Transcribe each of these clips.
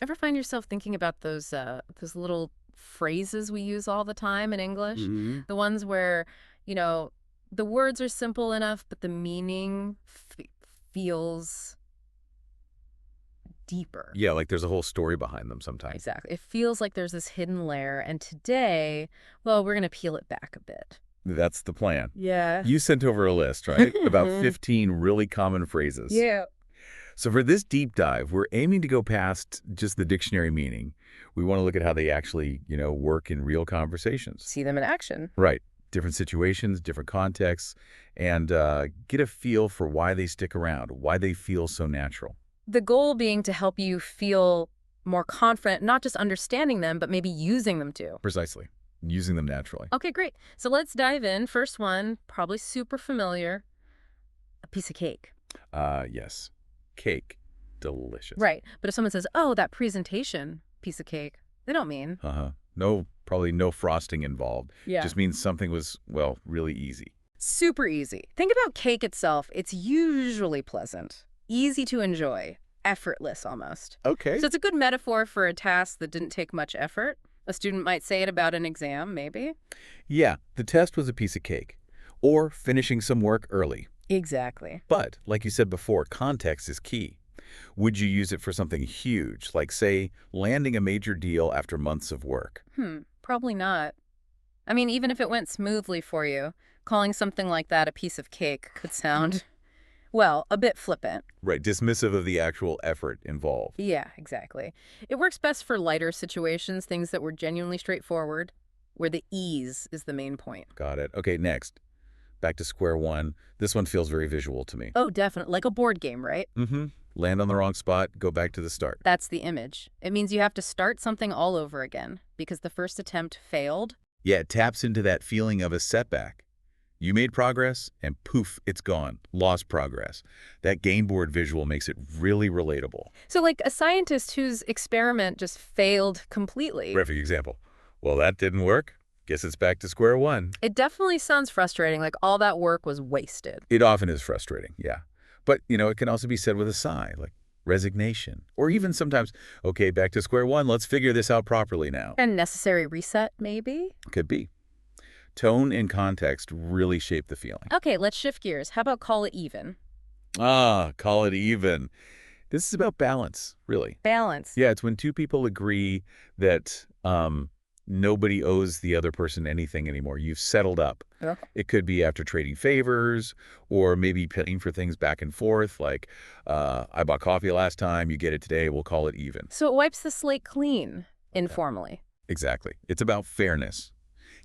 Ever find yourself thinking about those little phrases we use all the time in English? Hmm. The ones where, you know, the words are simple enough, but the meaning feels deeper. Yeah, like there's a whole story behind them sometimes. Exactly. It feels like there's this hidden layer. And today, well, we're going to peel it back a bit. That's the plan. Yeah. You sent over a list, right? About 15 really common phrases. Yeah. So for this deep dive, we're aiming to go past just the dictionary meaning. We want to look at how they actually, work in real conversations. See them in action. Right. Different situations, different contexts, and get a feel for why they stick around, why they feel so natural. The goal being to help you feel more confident, not just understanding them, but maybe using them too. Precisely. Using them naturally. Okay, great. So let's dive in. First one, probably super familiar, a piece of cake. Yes. Cake. Delicious. Right. But if someone says, oh, that presentation piece of cake, they don't mean. Uh-huh. Probably no frosting involved. Yeah. Just means something was, well, really easy. Super easy. Think about cake itself. It's usually pleasant, easy to enjoy, effortless almost. Okay. So it's a good metaphor for a task that didn't take much effort. A student might say it about an exam, maybe. Yeah, the test was a piece of cake. Or finishing some work early. Exactly. But, like you said before, context is key. Would you use it for something huge, like, say, landing a major deal after months of work? Probably not. I mean, even if it went smoothly for you, calling something like that a piece of cake could sound, well, a bit flippant. Right, dismissive of the actual effort involved. Yeah, exactly. It works best for lighter situations, things that were genuinely straightforward, where the ease is the main point. Got it. Okay, next. Back to square one. This one feels very visual to me. Oh, definitely. Like a board game, right? Mm-hmm. Land on the wrong spot, go back to the start. That's the image. It means you have to start something all over again because the first attempt failed. Yeah, it taps into that feeling of a setback. You made progress, and poof, it's gone. Lost progress. That game board visual makes it really relatable. So like a scientist whose experiment just failed completely. Perfect example. Well, that didn't work. Guess it's back to square one. It definitely sounds frustrating, like all that work was wasted. It often is frustrating, yeah. But, it can also be said with a sigh, like resignation. Or even sometimes, okay, back to square one, let's figure this out properly now. A necessary reset, maybe? Could be. Tone and context really shape the feeling. Okay, let's shift gears. How about call it even? Call it even. This is about balance, really. Balance. Yeah, it's when two people agree that nobody owes the other person anything anymore. You've settled up. Yeah. It could be after trading favors or maybe paying for things back and forth, like I bought coffee last time, you get it today, we'll call it even. So it wipes the slate clean, informally. Exactly. It's about fairness,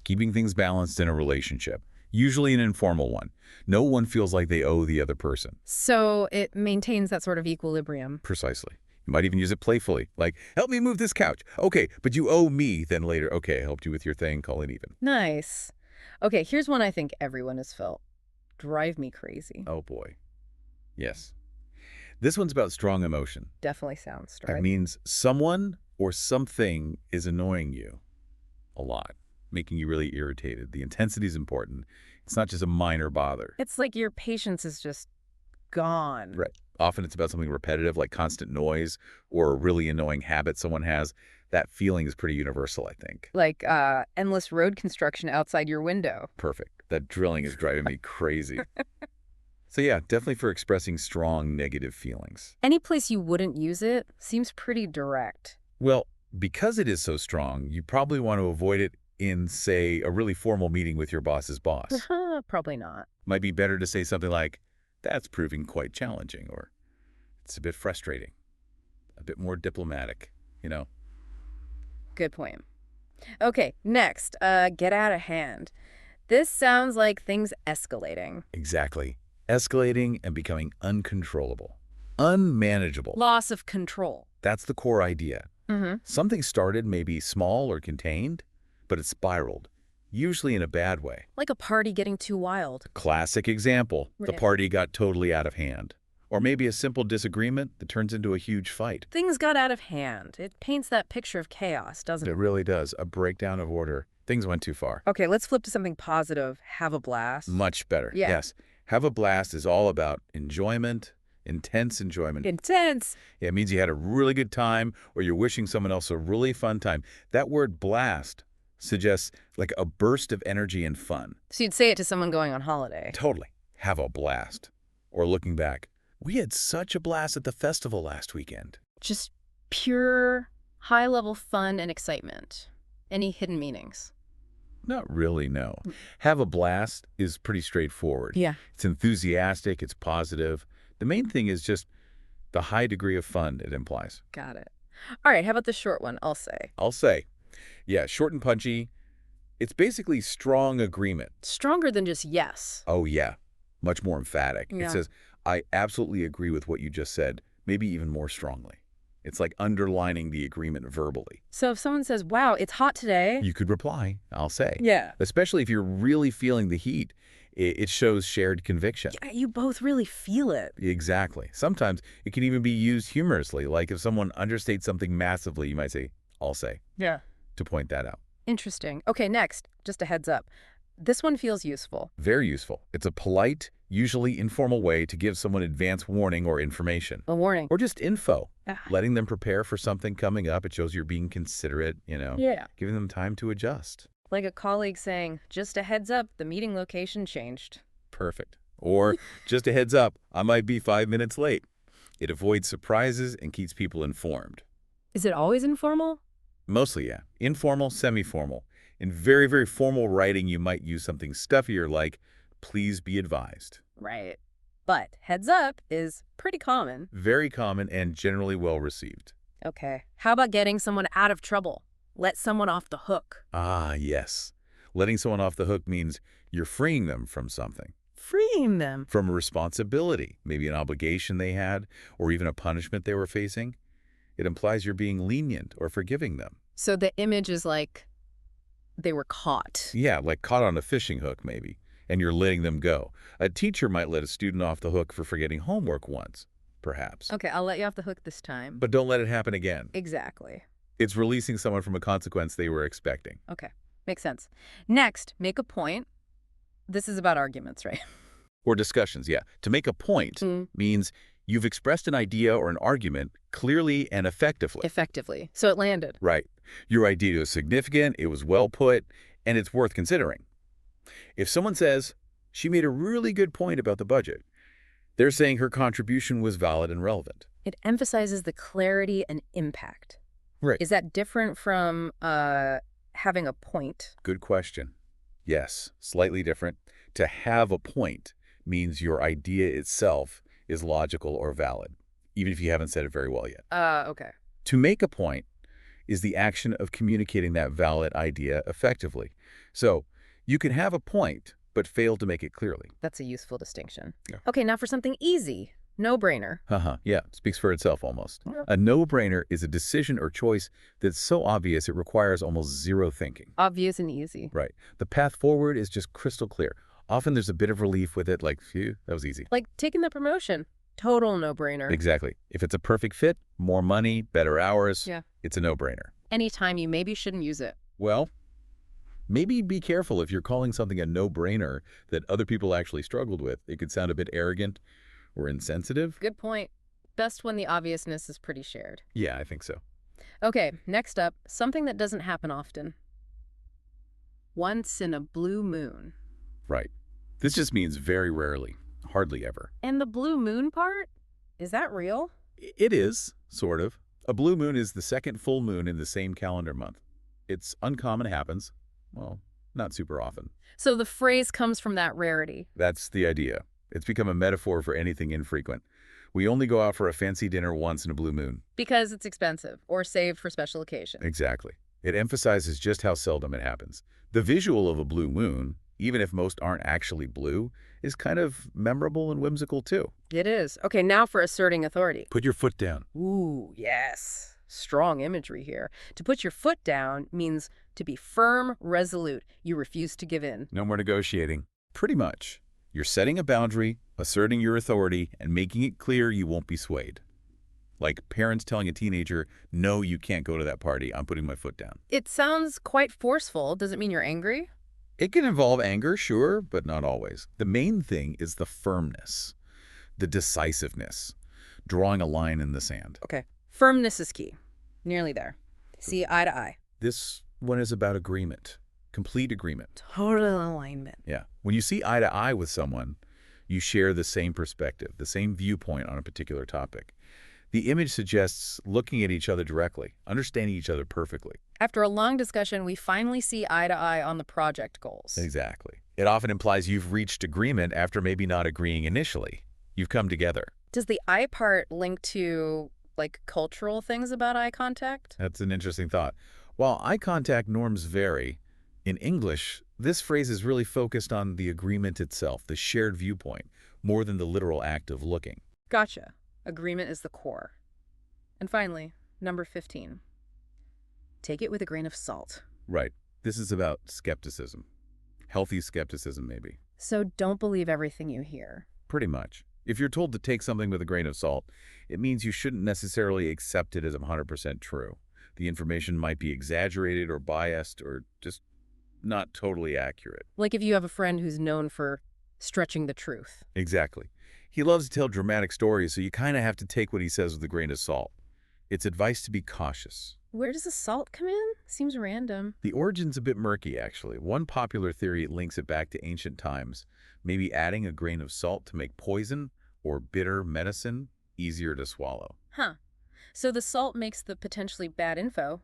keeping things balanced in a relationship, usually an informal one. No one feels like they owe the other person. So it maintains that sort of equilibrium. Precisely. You might even use it playfully, like, help me move this couch. Okay, but you owe me. Then later, okay, I helped you with your thing, call it even. Nice. Okay, here's one I think everyone has felt. Drive me crazy. Oh, boy. Yes. This one's about strong emotion. Definitely sounds That strong. means someone or something is annoying you a lot, making you really irritated. The intensity is important. It's not just a minor bother. It's like your patience is just gone. Right. Often it's about something repetitive, like constant noise or a really annoying habit someone has. That feeling is pretty universal, I think. Like endless road construction outside your window. Perfect. That drilling is driving me crazy. So yeah, definitely for expressing strong negative feelings. Any place you wouldn't use it seems pretty direct. Well, because it is so strong, you probably want to avoid it in, say, a really formal meeting with your boss's boss. Probably not. Might be better to say something like, that's proving quite challenging, or it's a bit frustrating, a bit more diplomatic, Good point. Okay, next, get out of hand. This sounds like things escalating. Exactly. Escalating and becoming uncontrollable. Unmanageable. Loss of control. That's the core idea. Mm-hmm. Something started maybe small or contained, but it spiraled, usually in a bad way. Like a party getting too wild. Classic example. The Right. party got totally out of hand. Or maybe a simple disagreement that turns into a huge fight. Things got out of hand. It paints that picture of chaos, doesn't It it? really does. A breakdown of order. Things went too far. Okay, let's flip to something positive. Have a blast. Much better. Yeah. Yes. Have a blast is all about enjoyment, Intense enjoyment. Intense. Yeah, it means you had a really good time or you're wishing someone else a really fun time. That word blast suggests like a burst of energy and fun. So you'd say it to someone going on holiday. Totally. Have a blast. Or looking back, we had such a blast at the festival last weekend. Just pure, high-level fun and excitement. Any hidden meanings? Not really, no. Have a blast is pretty straightforward. Yeah. It's enthusiastic, it's positive. The main thing is just the high degree of fun it implies. Got it. All right, how about the short one? I'll say. I'll say, yeah, short and punchy. It's basically strong agreement. Stronger than just yes. Oh, yeah. Much more emphatic. Yeah. It says, I absolutely agree with what you just said, maybe even more strongly. It's like underlining the agreement verbally. So if someone says, wow, it's hot today. You could reply, I'll say. Yeah. Especially if you're really feeling the heat. It shows shared conviction. Yeah, you both really feel it. Exactly. Sometimes it can even be used humorously. Like if someone understates something massively, you might say, I'll say, Yeah. to point that out. Interesting. Okay, next, just a heads up. This one feels useful. Very useful. It's a polite, usually informal way to give someone advance warning or information. A warning. Or just info. Ah. Letting them prepare for something coming up. It shows you're being considerate, Yeah. giving them time to adjust. Like a colleague saying, just a heads up, the meeting location changed. Perfect. Or just a heads up, I might be 5 minutes late. It avoids surprises and keeps people informed. Is it always informal? Mostly, yeah. Informal, semi-formal. In very, very formal writing, you might use something stuffier like, please be advised. Right. But heads up is pretty common. Very common and generally well received. Okay. How about getting someone out of trouble? Let someone off the hook. Ah, yes. Letting someone off the hook means you're freeing them from something. Freeing them. From a responsibility, maybe an obligation they had, or even a punishment they were facing. It implies you're being lenient or forgiving them. So the image is like they were caught. Yeah, like caught on a fishing hook, maybe, and you're letting them go. A teacher might let a student off the hook for forgetting homework once, perhaps. Okay, I'll let you off the hook this time. But don't let it happen again. Exactly. It's releasing someone from a consequence they were expecting. Okay, makes sense. Next, make a point. This is about arguments, right? Or discussions, yeah. To make a point means you've expressed an idea or an argument clearly and effectively. Effectively. So it landed. Right. Your idea was significant, it was well put, and it's worth considering. If someone says, she made a really good point about the budget, they're saying her contribution was valid and relevant. It emphasizes the clarity and impact. Right. Is that different from having a point? Good question. Yes, slightly different. To have a point means your idea itself is logical or valid, even if you haven't said it very well yet. Okay. To make a point is the action of communicating that valid idea effectively. So you can have a point, but fail to make it clearly. That's a useful distinction. Yeah. Okay, now for something easy. No-brainer. Yeah, speaks for itself almost. Yeah. A no-brainer is a decision or choice that's so obvious it requires almost zero thinking. Obvious and easy. Right. The path forward is just crystal clear. Often there's a bit of relief with it, like, phew, that was easy. Like taking the promotion. Total no-brainer. Exactly. If it's a perfect fit, more money, better hours, Yeah. it's a no-brainer. Anytime you maybe shouldn't use it. Well, maybe be careful if you're calling something a no-brainer that other people actually struggled with. It could sound a bit arrogant or insensitive. Good point. Best when the obviousness is pretty shared. Yeah, I think so. Okay, next up, something that doesn't happen often. Once in a blue moon. Right. This just means very rarely, hardly ever. And the blue moon part? Is that real? It is, sort of. A blue moon is the second full moon in the same calendar month. It's uncommon, happens. Well, not super often. So the phrase comes from that rarity. That's the idea. It's become a metaphor for anything infrequent. We only go out for a fancy dinner once in a blue moon. Because it's expensive or saved for special occasions. Exactly. It emphasizes just how seldom it happens. The visual of a blue moon, even if most aren't actually blue, is kind of memorable and whimsical too. It is. Okay, now for asserting authority. Put your foot down. Ooh, yes. Strong imagery here. To put your foot down means to be firm, resolute. You refuse to give in. No more negotiating. Pretty much. You're setting a boundary, asserting your authority, and making it clear you won't be swayed. Like parents telling a teenager, no, you can't go to that party. I'm putting my foot down. It sounds quite forceful. Does it mean you're angry? It can involve anger, sure, but not always. The main thing is the firmness. the decisiveness, drawing a line in the sand. Okay. Firmness is key. Nearly there. See eye to eye. This one is about agreement, complete agreement. Total alignment. Yeah. When you see eye to eye with someone, you share the same perspective, the same viewpoint on a particular topic. The image suggests looking at each other directly, understanding each other perfectly. After a long discussion, we finally see eye to eye on the project goals. Exactly. It often implies you've reached agreement after maybe not agreeing initially. You've come together. Does the eye part link to, like, cultural things about eye contact? That's an interesting thought. While eye contact norms vary, in English, this phrase is really focused on the agreement itself, the shared viewpoint, more than the literal act of looking. Gotcha. Agreement is the core. And finally, number 15. Take it with a grain of salt. Right. This is about skepticism. Healthy skepticism, maybe. So don't believe everything you hear. Pretty much. If you're told to take something with a grain of salt, it means you shouldn't necessarily accept it as 100% true. The information might be exaggerated or biased or just not totally accurate. Like if you have a friend who's known for stretching the truth. Exactly. He loves to tell dramatic stories, so you kind of have to take what he says with a grain of salt. It's advice to be cautious. Where does the salt come in? Seems random. The origin's a bit murky, actually. One popular theory links it back to ancient times, maybe adding a grain of salt to make poison or bitter medicine easier to swallow. Huh. So the salt makes the potentially bad info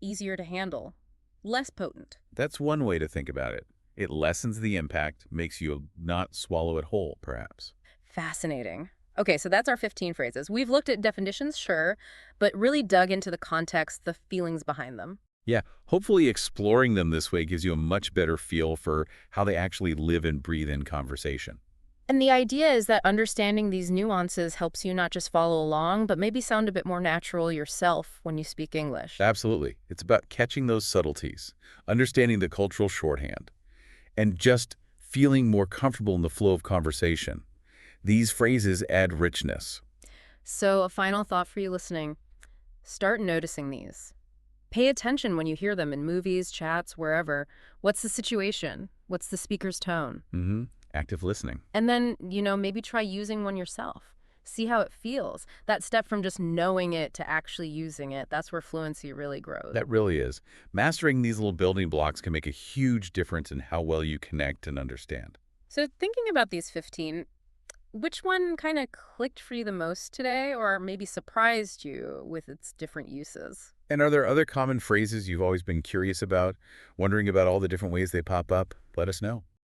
easier to handle, less potent. That's one way to think about it. It lessens the impact, makes you not swallow it whole, perhaps. Fascinating. Okay, so that's our 15 phrases. We've looked at definitions, sure, but really dug into the context, the feelings behind them. Yeah, hopefully exploring them this way gives you a much better feel for how they actually live and breathe in conversation. And the idea is that understanding these nuances helps you not just follow along, but maybe sound a bit more natural yourself when you speak English. Absolutely. It's about catching those subtleties, understanding the cultural shorthand, and just feeling more comfortable in the flow of conversation. These phrases add richness. So a final thought for you listening. Start noticing these. Pay attention when you hear them in movies, chats, wherever. What's the situation? What's the speaker's tone? Active listening. And then, maybe try using one yourself. See how it feels. That step from just knowing it to actually using it, that's where fluency really grows. That really is. Mastering these little building blocks can make a huge difference in how well you connect and understand. So thinking about these 15, which one kind of clicked for you the most today or maybe surprised you with its different uses? And are there other common phrases you've always been curious about, wondering about all the different ways they pop up? Let us know.